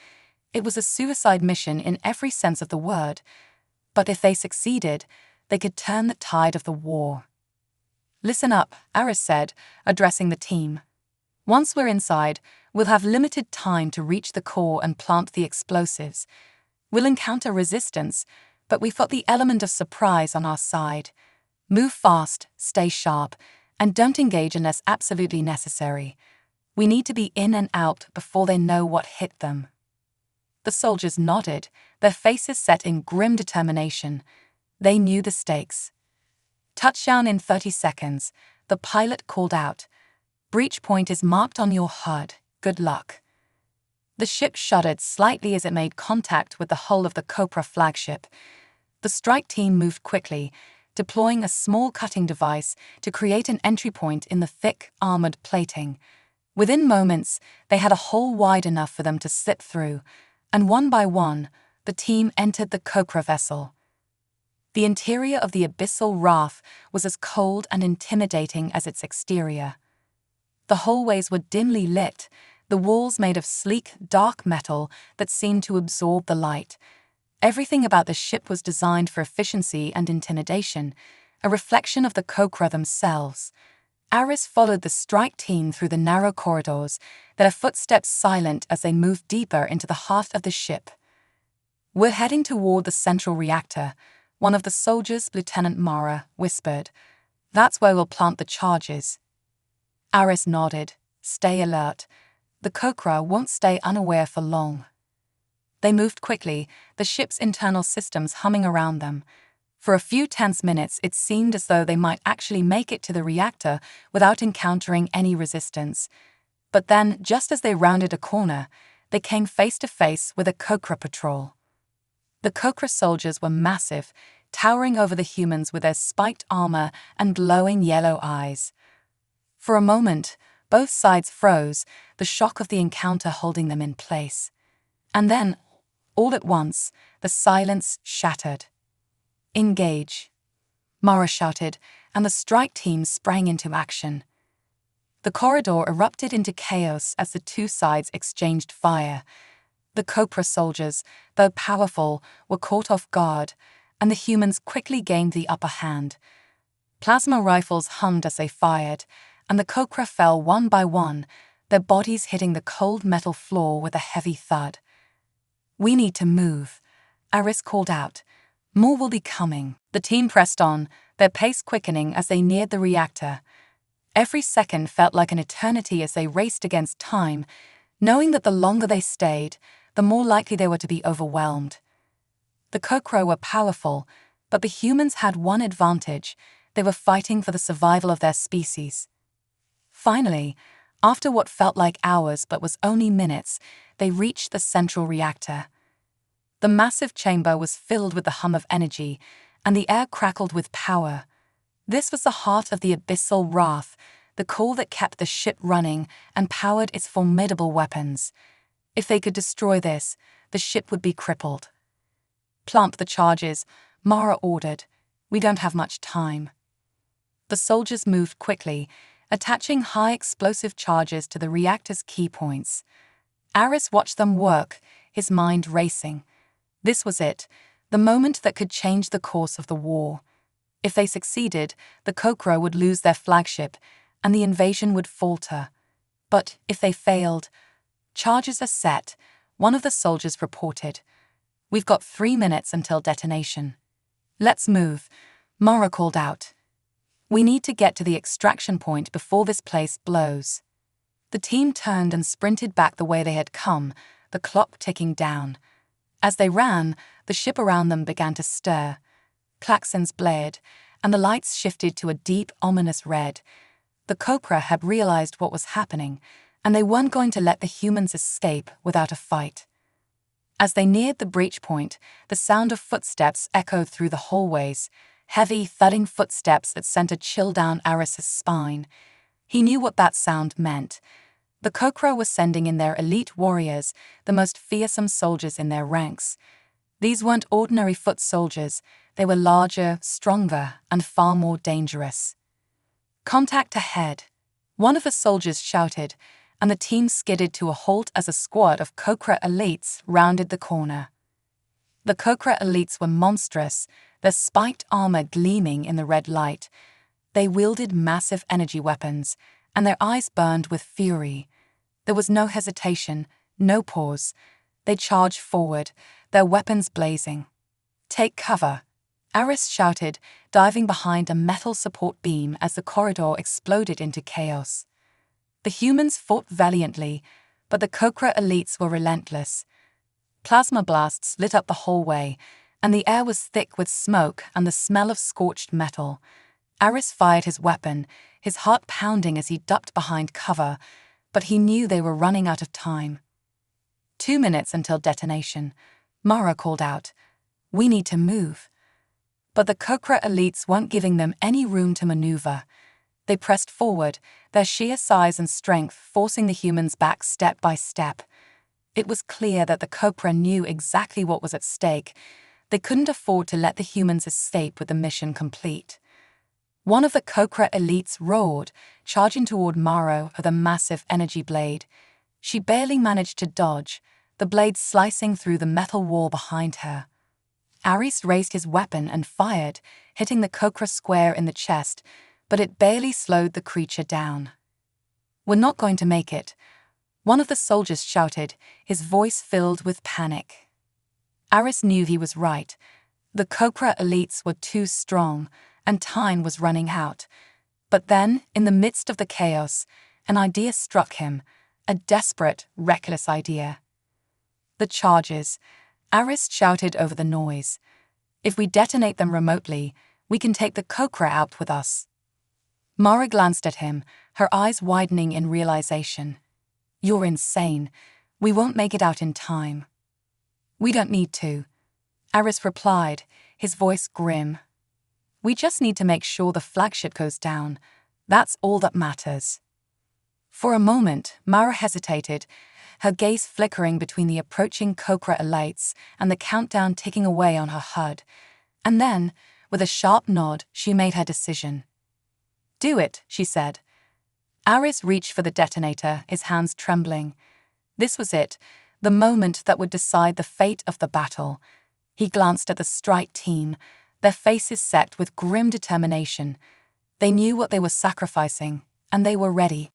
[SPEAKER 1] It was a suicide mission in every sense of the word, but if they succeeded, they could turn the tide of the war. "Listen up," Aris said, addressing the team. "Once we're inside, we'll have limited time to reach the core and plant the explosives. We'll encounter resistance, but we've got the element of surprise on our side. Move fast, stay sharp, and don't engage unless absolutely necessary. We need to be in and out before they know what hit them." The soldiers nodded, their faces set in grim determination. They knew the stakes. "Touchdown in 30 seconds, the pilot called out. "Breach point is marked on your HUD. Good luck." The ship shuddered slightly as it made contact with the hull of the Kokra flagship. The strike team moved quickly, deploying a small cutting device to create an entry point in the thick, armored plating. Within moments, they had a hole wide enough for them to slip through, and one by one, the team entered the Kokra vessel. The interior of the abyssal raft was as cold and intimidating as its exterior. The hallways were dimly lit, the walls made of sleek, dark metal that seemed to absorb the light. Everything about the ship was designed for efficiency and intimidation, a reflection of the Kokra themselves. Aris followed the strike team through the narrow corridors, their footsteps silent as they moved deeper into the heart of the ship. "We're heading toward the central reactor," one of the soldiers, Lieutenant Mara, whispered. "That's where we'll plant the charges." Aris nodded. "Stay alert. The Kokra won't stay unaware for long." They moved quickly, the ship's internal systems humming around them. For a few tense minutes, it seemed as though they might actually make it to the reactor without encountering any resistance. But then, just as they rounded a corner, they came face to face with a Kokra patrol. The Kokra soldiers were massive, towering over the humans with their spiked armor and glowing yellow eyes. For a moment, both sides froze, the shock of the encounter holding them in place. And then, all at once, the silence shattered. "Engage," Mara shouted, and the strike team sprang into action. The corridor erupted into chaos as the two sides exchanged fire. The Kokra soldiers, though powerful, were caught off guard, and the humans quickly gained the upper hand. Plasma rifles hummed as they fired, and the Kokra fell one by one, their bodies hitting the cold metal floor with a heavy thud. "We need to move," Aris called out. "More will be coming." The team pressed on, their pace quickening as they neared the reactor. Every second felt like an eternity as they raced against time, knowing that the longer they stayed, the more likely they were to be overwhelmed. The Kokra were powerful, but the humans had one advantage: they were fighting for the survival of their species. Finally, after what felt like hours but was only minutes, they reached the central reactor. The massive chamber was filled with the hum of energy, and the air crackled with power. This was the heart of the abyssal wrath, the core that kept the ship running and powered its formidable weapons. If they could destroy this, the ship would be crippled. "Plant the charges," Mara ordered. "We don't have much time." The soldiers moved quickly, attaching high explosive charges to the reactor's key points. Aris watched them work, his mind racing. This was it, the moment that could change the course of the war. If they succeeded, the Kokra would lose their flagship, and the invasion would falter. But if they failed— "Charges are set," one of the soldiers reported. "We've got 3 minutes until detonation." "Let's move," Mara called out. "We need to get to the extraction point before this place blows." The team turned and sprinted back the way they had come, the clock ticking down. As they ran, the ship around them began to stir. Klaxons blared, and the lights shifted to a deep, ominous red. The Kokra had realized what was happening, and they weren't going to let the humans escape without a fight. As they neared the breach point, the sound of footsteps echoed through the hallways, heavy, thudding footsteps that sent a chill down Aris's spine. He knew what that sound meant. The Kokra were sending in their elite warriors, the most fearsome soldiers in their ranks. These weren't ordinary foot soldiers, they were larger, stronger, and far more dangerous. "Contact ahead," one of the soldiers shouted, and the team skidded to a halt as a squad of Kokra elites rounded the corner. The Kokra elites were monstrous, their spiked armor gleaming in the red light. They wielded massive energy weapons, and their eyes burned with fury. There was no hesitation, no pause. They charged forward, their weapons blazing. "Take cover," Aris shouted, diving behind a metal support beam as the corridor exploded into chaos. The humans fought valiantly, but the Kokra elites were relentless. Plasma blasts lit up the hallway, and the air was thick with smoke and the smell of scorched metal. Aris fired his weapon, his heart pounding as he ducked behind cover, but he knew they were running out of time. 2 minutes until detonation, Mara called out. "We need to move." But the Kokra elites weren't giving them any room to maneuver. They pressed forward, their sheer size and strength forcing the humans back step by step. It was clear that the Kokra knew exactly what was at stake. They couldn't afford to let the humans escape with the mission complete. One of the Kokra elites roared, charging toward Maro with a massive energy blade. She barely managed to dodge, the blade slicing through the metal wall behind her. Ares raised his weapon and fired, hitting the Kokra square in the chest, but it barely slowed the creature down. "We're not going to make it," one of the soldiers shouted, his voice filled with panic. Ares knew he was right. The Kokra elites were too strong, and time was running out. But then, in the midst of the chaos, an idea struck him, a desperate, reckless idea. "The charges," Ares shouted over the noise. "If we detonate them remotely, we can take the Kokra out with us." Mara glanced at him, her eyes widening in realization. "You're insane. We won't make it out in time." "We don't need to," Ares replied, his voice grim. "We just need to make sure the flagship goes down. That's all that matters." For a moment, Mara hesitated, her gaze flickering between the approaching Kokra elites and the countdown ticking away on her HUD. And then, with a sharp nod, she made her decision. "Do it," she said. Ares reached for the detonator, his hands trembling. This was it, the moment that would decide the fate of the battle. He glanced at the strike team, their faces set with grim determination. They knew what they were sacrificing, and they were ready.